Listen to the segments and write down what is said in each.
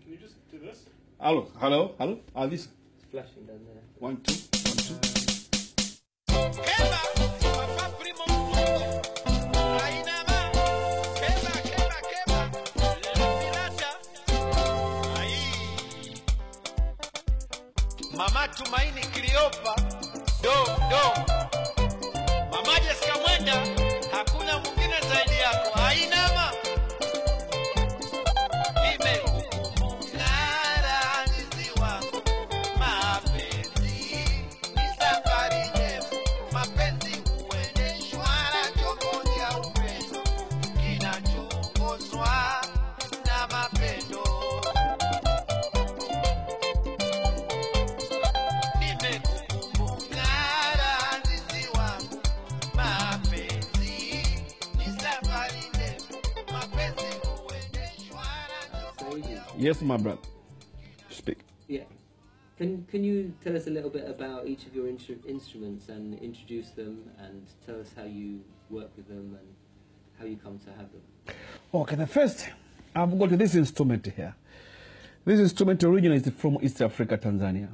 Can you just do this? Hello, hello, hello. This It's flashing down there. 1, 2, 1, 2. Mama Tumaini Kiliopa, do. Mama Jessica Mwenda, hakuna mwingine zaidi yako. Ainama. Nimekukumbuka rajizi wako. Mapenzi ni safari ndefu. Mapenzi huendeshwa na chombo cha upendo kinachoongozwa na mapendo. Yes, my brother. Speak. Yeah. Can you tell us a little bit about each of your instruments and introduce them, and tell us how you work with them and how you come to have them? Okay, the first, I've got this instrument here. This instrument originally is from East Africa, Tanzania.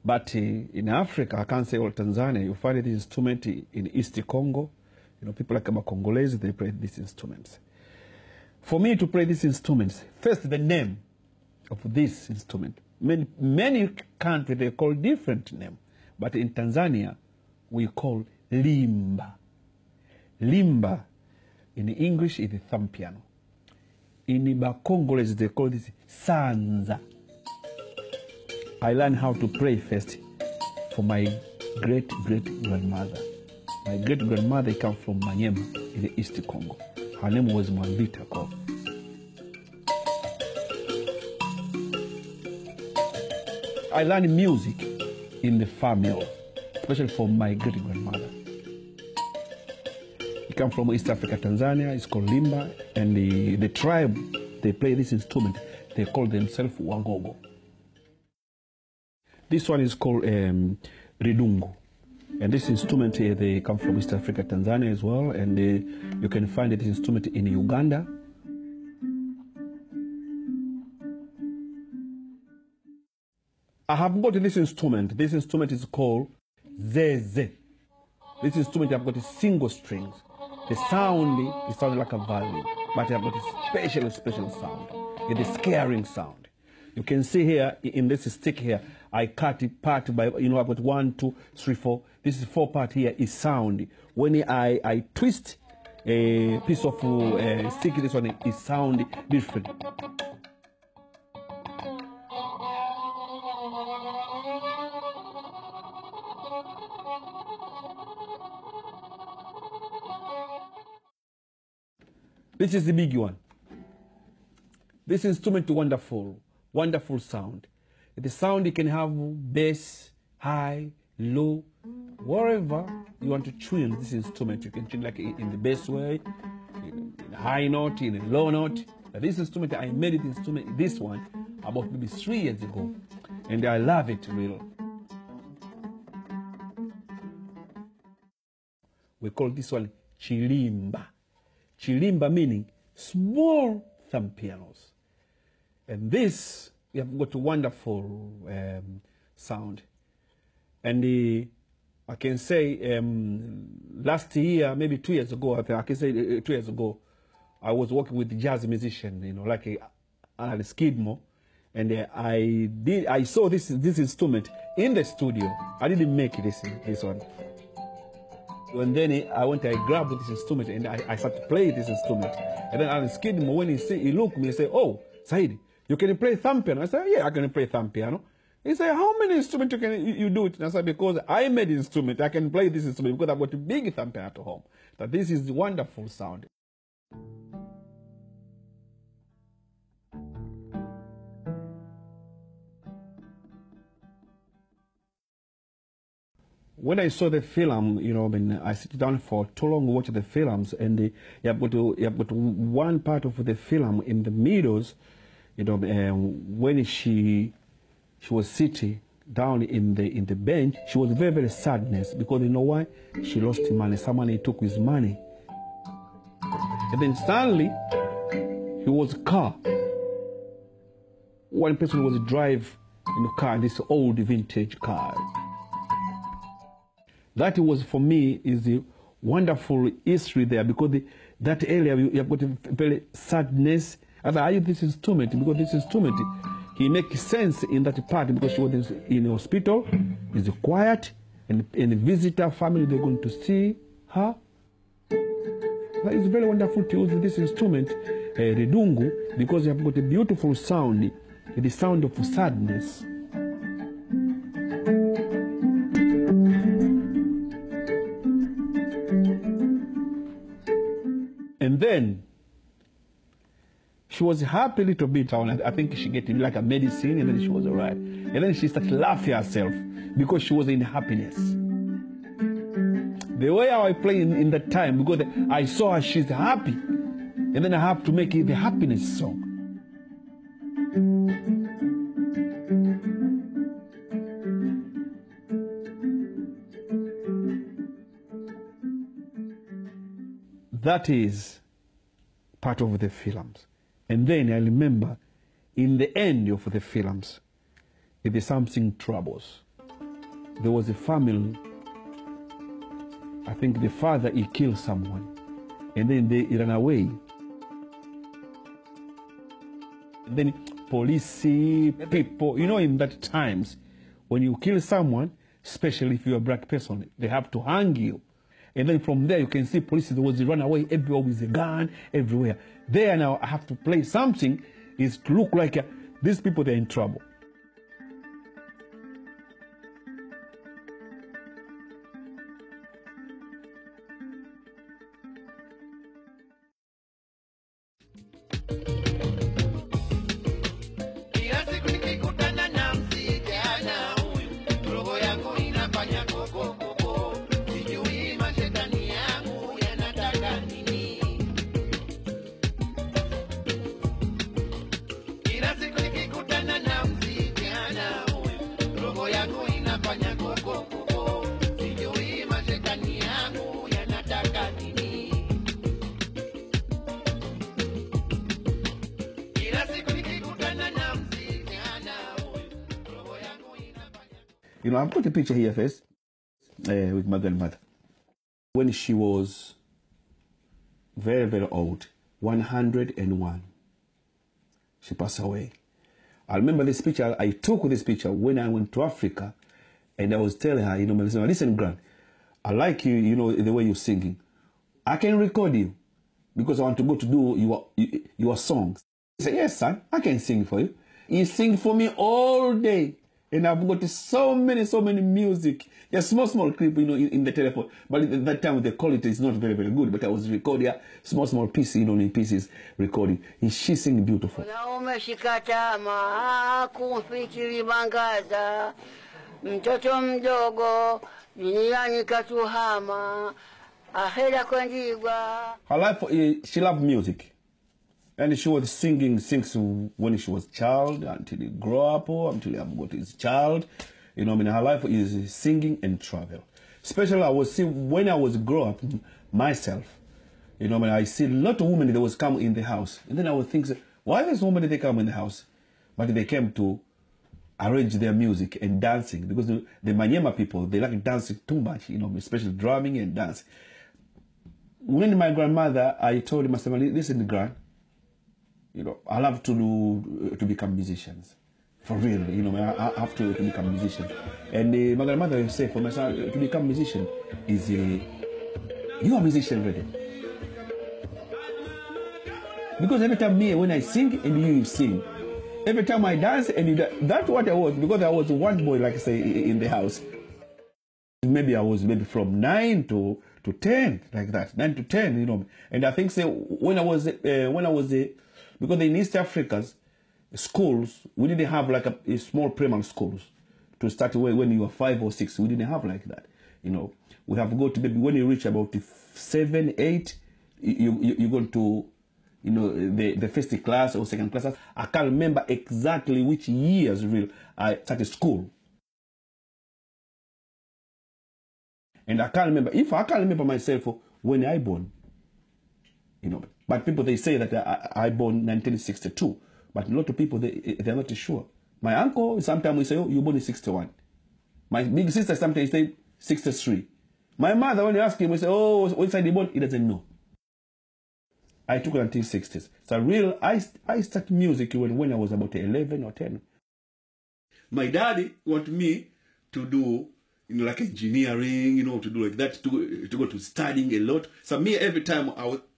But in Africa, I can't say all Tanzania, you find this instrument in East Congo. You know, people like Congolese, they play these instruments. For me to play these instruments, first the name of this instrument. Many countries, they call different name. But in Tanzania, we call limba. Limba, in English, is thumb piano. In Congolese, they call this sanza. I learned how to play first for my great-great-grandmother. My great-grandmother comes from Manyema in the East Congo. Her name was Mwambita Ko. I learned music in the family, especially from my great-grandmother. He comes from East Africa, Tanzania. It's called limba. And the tribe, they play this instrument. They call themselves Wangogo. This one is called Ridungu. And this instrument, they come from East Africa, Tanzania as well. And you can find this instrument in Uganda. I have got this instrument. This instrument is called Zeze. This instrument, I've got a single strings. The sound, it sounds like a violin. But I've got a special sound. It's a scaring sound. You can see here, in this stick here, I cut it part by, you know, I've got 1, 2, 3, 4. This is 4 part here is sound. When I twist a piece of stick, this one is sound different. This is the big one. This instrument is wonderful. Wonderful sound. The sound, you can have bass, high, low, wherever you want to tune this instrument. You can tune like in the bass way, in a high note, in a low note. But this instrument, I made this one about maybe 3 years ago. And I love it really. We call this one chilimba. Chilimba meaning small thumb pianos. And this, we have got a wonderful sound. And I can say last year, maybe 2 years ago, I can say 2 years ago, I was working with a jazz musician, you know, like Anna Skidmore. And I saw this instrument in the studio. I didn't make this one. And then I grabbed this instrument and I started to play this instrument. And then Alan Skidmore, when he looked at me and said, "Oh, Saidi, you can play thumb piano?" I said, "Yeah, I can play thumb piano." He said, "How many instruments you do it?" And I said, "Because I made the instrument, I can play this instrument because I've got a big thumb piano at home." That this is the wonderful sound. When I saw the film, you know, when I sit down for too long watching the films, and you have got one part of the film in the middles, you know, when she was sitting down in the bench, she was very sadness because you know why? She lost money. Someone took his money, and then suddenly he was a car. one person was drive in a car, this old vintage car. That was, for me, is a wonderful history there, because that area, you have got a very sadness. And I use this instrument, because this instrument, he makes sense in that part, because she was in the hospital, it's quiet, and the visitor family, they're going to see her. But it's very wonderful to use this instrument, redungu, because you have got a beautiful sound, the sound of sadness. And then she was happy a little bit. I think she get like a medicine, and then she was all right. And then she started laughing herself because she was in happiness. The way I play in that time, because I saw her, she's happy. And then I have to make it the happiness song. That is part of the films. And then I remember in the end of the films, it is something troubles. There was a family, I think the father, he killed someone, and then they ran away. And then police, people, you know, in that times, when you kill someone, especially if you're a black person, they have to hang you. And then from there, you can see police was run away everywhere with a gun, everywhere. There now, I have to play something is to look like these people, they're in trouble. You know, I've got a picture here first with my grandmother. When she was very, very old, 101, she passed away. I remember this picture, I took this picture when I went to Africa, and I was telling her, you know, listen, Gran, I like you, you know, the way you're singing. I can record you because I want to go to do your songs. He said, yes, son, I can sing for you. He sing for me all day. And I've got so many music. There's small clip, you know, in the telephone. But at that time, the quality is not very, very good. But I was recording small pieces, you know, in pieces recording. And she sing beautiful. Mtoto mdogo duniani katuhama ahera kwendigwa. Her life, she loved music. And she was singing since when she was a child, until he grew up, or until he got his child. You know, I mean, her life is singing and travel. Especially I was seeing, when I was growing up myself, you know, I mean, I see a lot of women that was come in the house. And then I would think, why this woman they come in the house? But they came to arrange their music and dancing. Because the Manyema people, they like dancing too much, you know, especially drumming and dancing. When my grandmother, I told him, I said, listen, Gran, you know, I love to become musicians. For real, you know, I have to become musician. And my grandmother would say, for my son, to become musician is, you are a musician already. Because every time when I sing and you sing, every time I dance and you dance, that's what I was, because I was one boy, like I say, in the house. Maybe I was from 9 to 10, like that, 9 to 10, you know. And I think so, when I was because in East Africa's schools, we didn't have like a small primary schools to start when you were 5 or 6. We didn't have like that, you know. We have to go to maybe when you reach about 7, 8, you go to, you know, the first class or second class. I can't remember exactly which years real I started school. And I can't remember, I can't remember myself when I born, you know. But people, they say that I born 1962. But a lot of people, they're not sure. My uncle, sometimes we say, oh, you're born in 61. My big sister sometimes say 63. My mother, when you ask him, we say, oh, what side you born? He doesn't know. I took it until 60s. So I started music when I was about 11 or 10. My daddy wanted me to do, like engineering, to do like that, to go to studying a lot. So me, every time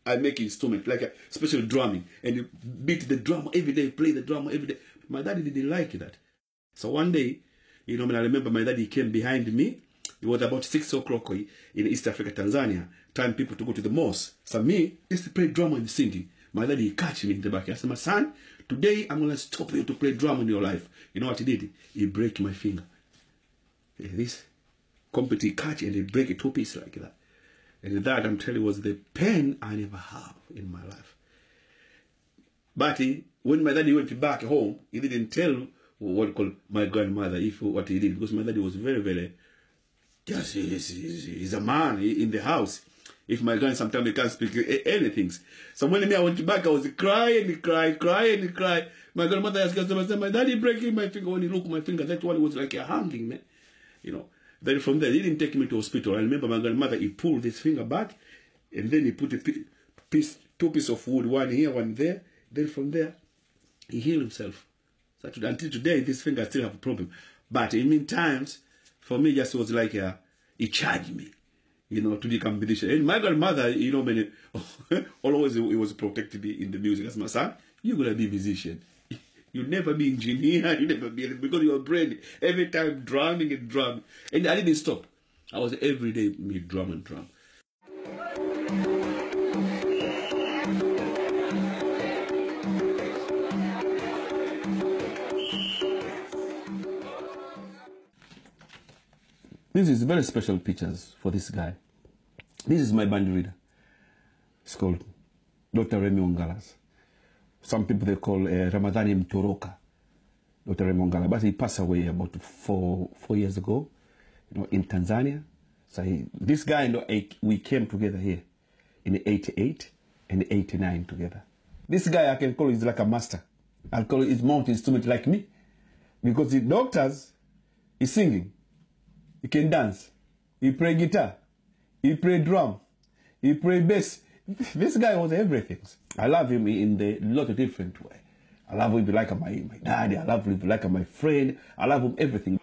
I make instrument, like a special drumming, and you beat the drum every day, play the drum every day. My daddy didn't like that. So one day, I remember my daddy came behind me. It was about 6 o'clock in East Africa, Tanzania. Time people to go to the mosque. So me, used to play drum and singing. My daddy catch me in the back. I said, my son, today I'm going to stop you to play drum in your life. You know what he did? He break my finger. This company catch and he break it 2 pieces like that. And that, I'm telling you, was the pain I never have in my life. But when my daddy went back home, he didn't tell what called my grandmother what he did. Because my daddy was very, very... Yes, he's a man in the house. If my grand sometimes he can't speak anything. So when I went back, I was crying. My grandmother asked me, my daddy breaking my finger. When he looked at my finger, that one was like a hanging, man. Then from there, he didn't take me to hospital. I remember my grandmother, he pulled this finger back, and then he put 2 pieces of wood, one here, one there. Then from there, he healed himself. So until today, this finger still have a problem. But in meantime, for me, just was like he charged me, to become musician. And my grandmother, always he was protecting me in the music. As my son, you're gonna be a musician. You'll never be engineer. You never be, because your brain every time drumming and drumming. And I didn't stop. I was every day me drum and drum. This is very special pictures for this guy. This is my band leader. It's called Dr. Remy Ongalas. Some people they call Ramadhani Mtoroka, Dr. Remy Ongalas. But he passed away about four years ago, in Tanzania. So this guy, we came together here in 88 and 89 together. This guy I can call is like a master. I'll call his multi-instrument like me. Because the doctors is singing. He can dance. He play guitar. He play drum. He play bass. This guy was everything. I love him in a lot of different way. I love him like my daddy. I love him like my friend. I love him everything.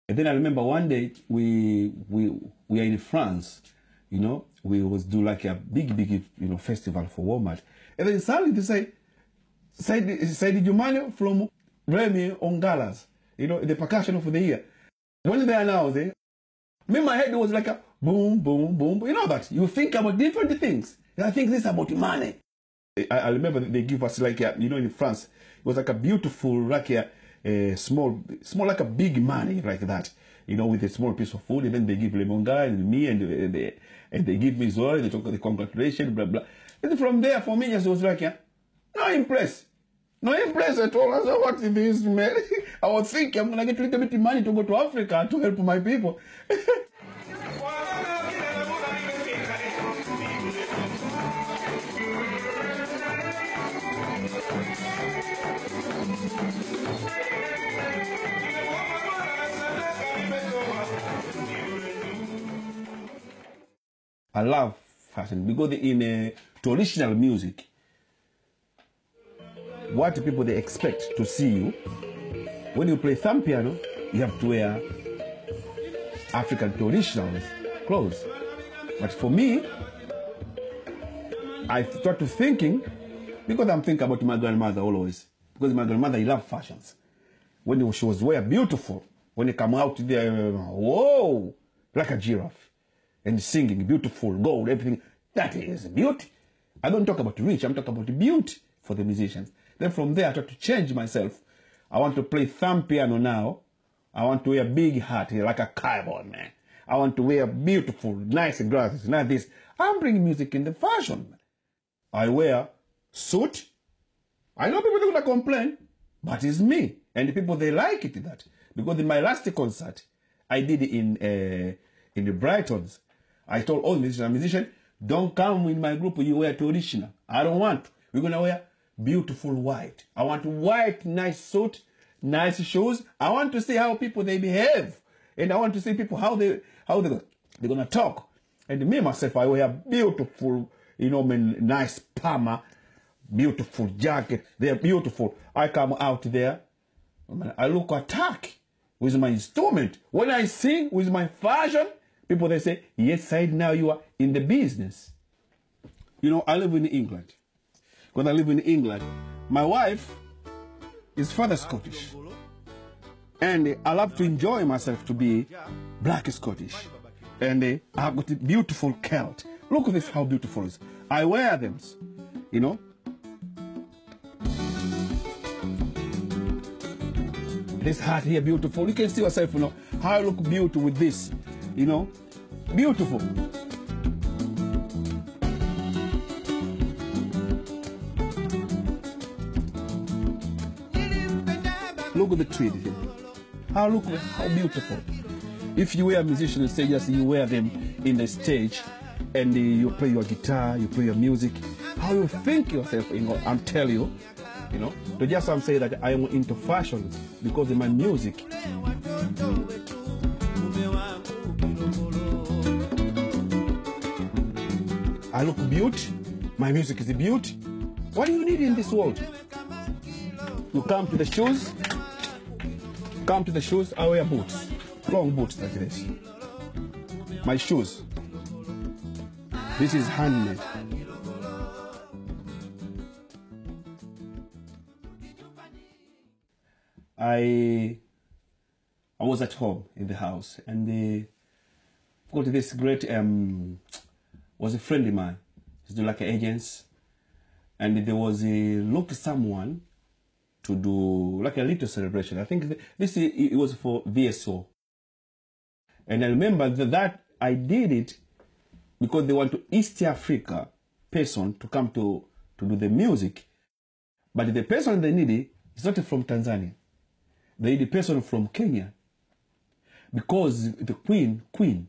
And then I remember one day we are in France, we was do like a big festival for Walmart. And then suddenly they say, Saidi Tumba from Remy Ongalas, the percussion of the year. When they announced it, my head was like a boom, boom, boom. That you think about different things. And I think this is about money. I remember they give us like in France, it was like a beautiful like a small like a big money like that, with a small piece of food, and then they give Lemonga and me, and they give me Zoe, they talk the congratulations, blah blah. And from there, for me, it was like, not impressed at all. I said, what is this, man? I was thinking I'm gonna get a little bit of money to go to Africa to help my people. I love fashion because in traditional music, what people they expect to see you, when you play thumb piano, you have to wear African traditional clothes. But for me, I started thinking, because I'm thinking about my grandmother always, because my grandmother, loved fashions. When she was wear beautiful, when you come out there, whoa, like a giraffe. And singing, beautiful, gold, everything. That is beauty. I don't talk about rich, I'm talking about beauty for the musicians. Then from there, I try to change myself. I want to play thumb piano now. I want to wear a big hat here, like a cowboy, man. I want to wear beautiful, nice glasses, not this. I'm bringing music in the fashion. I wear suit. I know people are going to complain, but it's me. And the people, they like it, that. Because in my last concert, I did it in the Brightons. I told all musicians, don't come in my group, you wear traditional. I don't want to. We're going to wear beautiful white. I want white, nice suit, nice shoes. I want to see how people, they behave. And I want to see people, how they're going to talk. And me, myself, I wear beautiful, nice Palmer, beautiful jacket. They're beautiful. I come out there, I look attack with my instrument. When I sing with my fashion, people, they say, yes, Said, now you are in the business. I live in England. When I live in England, my wife is further Scottish. And I love to enjoy myself to be black Scottish. And I have got a beautiful kilt. Look at this, how beautiful it is. I wear them, This hat here, beautiful. You can see yourself, how I look beautiful with this, Beautiful. Look at the tweed here. How beautiful. If you wear musicians, say just you wear them in the stage and you play your guitar, you play your music, how you think yourself, I'm telling you, So just I'm saying that I am into fashion because of my music. I look beauty, my music is a beauty. What do you need in this world? You come to the shoes, I wear boots, long boots like this. My shoes, this is handmade. I was at home in the house and got this great, was a friend of mine. He's doing like agents. And there was someone to do like a little celebration. I think it was for VSO. And I remember that I did it because they want to East Africa person to come to do the music. But the person they needed is not from Tanzania. They need a person from Kenya. Because the queen,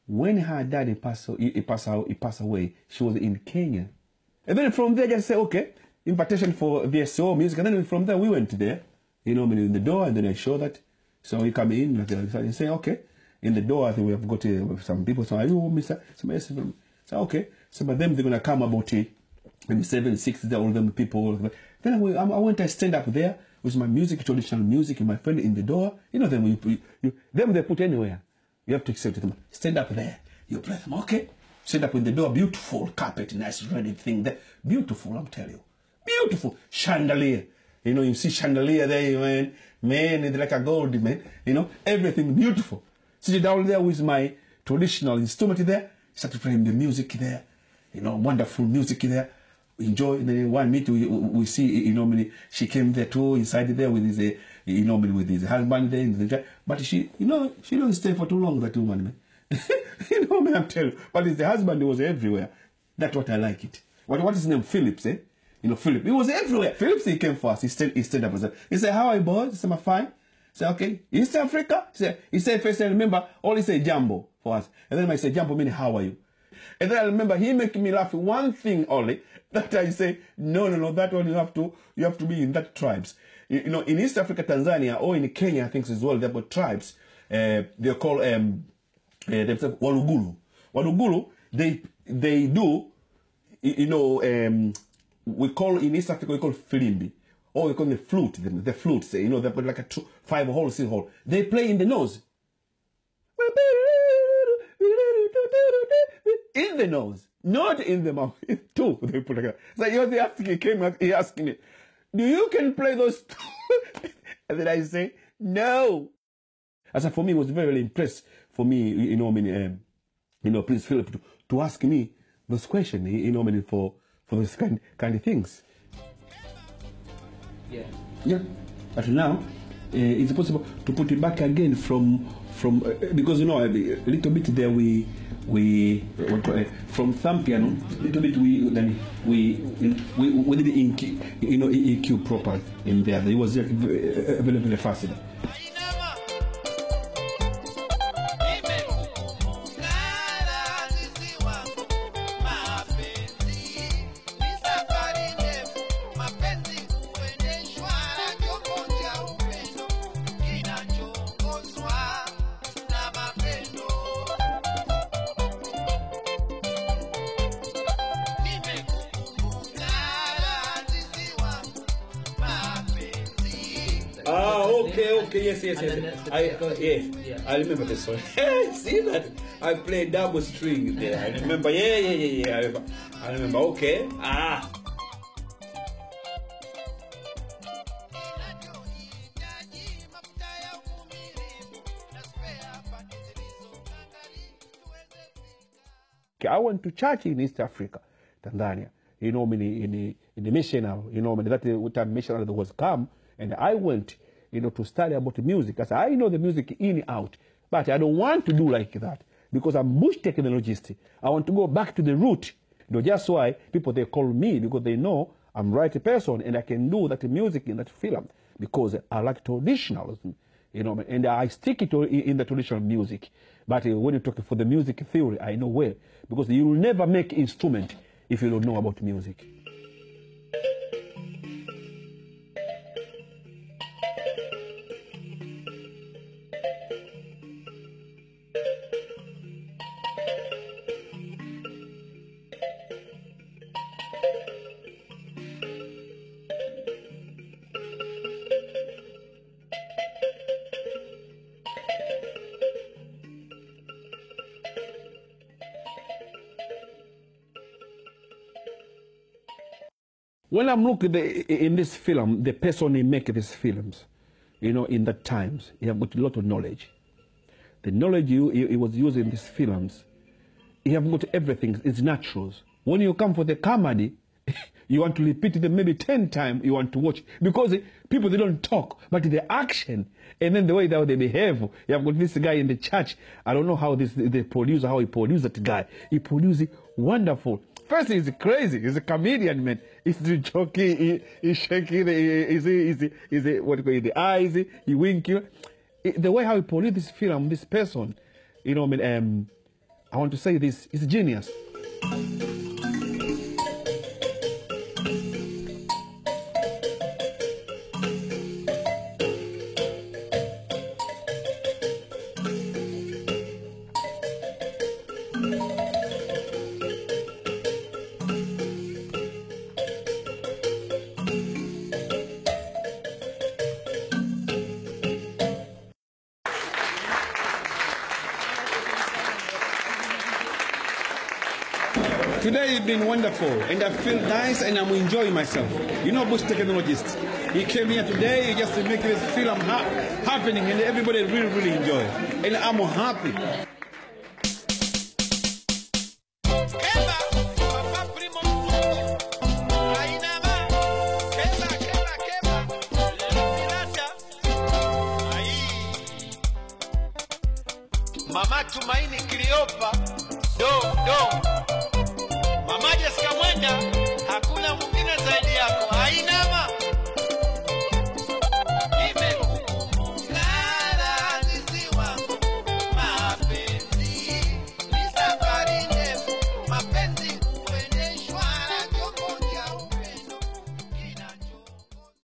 when her daddy passed away, she was in Kenya. And then from there, just say, okay, invitation for VSO music. And then from there, we went there, in the door, and then I show that. So we come in, and say, okay, in the door, I think we have got some people. So, are you Mr. So, okay. So, but then they're going to come about maybe 7, 6, all them people. Then I went to stand up there with my music, traditional music, and my friend in the door. Then them they put anywhere. You have to accept them. Stand up there. You play them, okay? Stand up in the door, beautiful carpet, nice red thing there. Beautiful, I'm telling you. Beautiful. Chandelier. You see chandelier there, man, it's like a gold, man. Everything beautiful. Sit down there with my traditional instrument there. Start playing the music there. Wonderful music there. Enjoy. And then one meet, we see, she came there too, inside there with his, with his husband there. But she don't stay for too long, that woman, man. I'm telling you. But the husband was everywhere. That's what I like it. What is his name? Phillips, eh? Philip. He was everywhere. Phillips, he came first. He stood up. He said, how are you, boys? He said, I'm fine. He said, okay. East Africa? He said first, I remember, all he said, Jambo for us. And then I said, Jambo meaning, how are you? And then I remember he making me laugh one thing only, that I say, no, that one you have to be in that tribes. In East Africa, Tanzania, or in Kenya, I think as well, they've got tribes. They're called themselves Waluguru. Waluguru, they do, we call in East Africa, we call filimbi. Or we call the flute, the flutes, they've got like a 5-hole, 6-hole. They play in the nose. In the nose, not in the mouth. Two, they put like that. So he came, he asked me, do you can play those two? And then I say, no. As for me, it was very, very impressed for me, Prince Philip to ask me those questions, for those kind of things. Yeah. But now, it's possible to put it back again from from because you know a little bit there we from thumb piano little bit we did EQ proper in there. It was very fast. Okay, yes. I remember this one. See that? I played double string there. I remember. Yeah. I remember. Okay. I went to church in East Africa, Tanzania. In the missionary, that time missionary was come, and I went, to study about the music. I said, I know the music in and out, but I don't want to do like that because I'm bush technologist. I want to go back to the root. Just why people, they call me because they know I'm right person and I can do that music in that film because I like traditional, and I stick it in the traditional music. But when you talk for the music theory, I know where, because you will never make instrument if you don't know about music. When I'm looking in this film, the person who make these films, in that times, he have got a lot of knowledge. The knowledge he was using in these films, he have got everything. It's natural. When you come for the comedy, you want to repeat it maybe 10 times. You want to watch because people, they don't talk, but the action and then the way that they behave. You have got this guy in the church. I don't know how the producer, how he produced that guy. He produced it wonderful. First, he's crazy. He's a comedian, man. He's joking. He's shaking. He's what do you call it? The eyes. He winking. The way how he produced this film, this person, I want to say this. It's genius. Today has been wonderful, and I feel nice, and I'm enjoying myself. Bush technologist. He came here today just to make this film happening, and everybody really enjoy it. And I'm happy. Mama Tumaini Kiliopa, do. Mama Jessica Mwenda, hakuna mwingine zaidi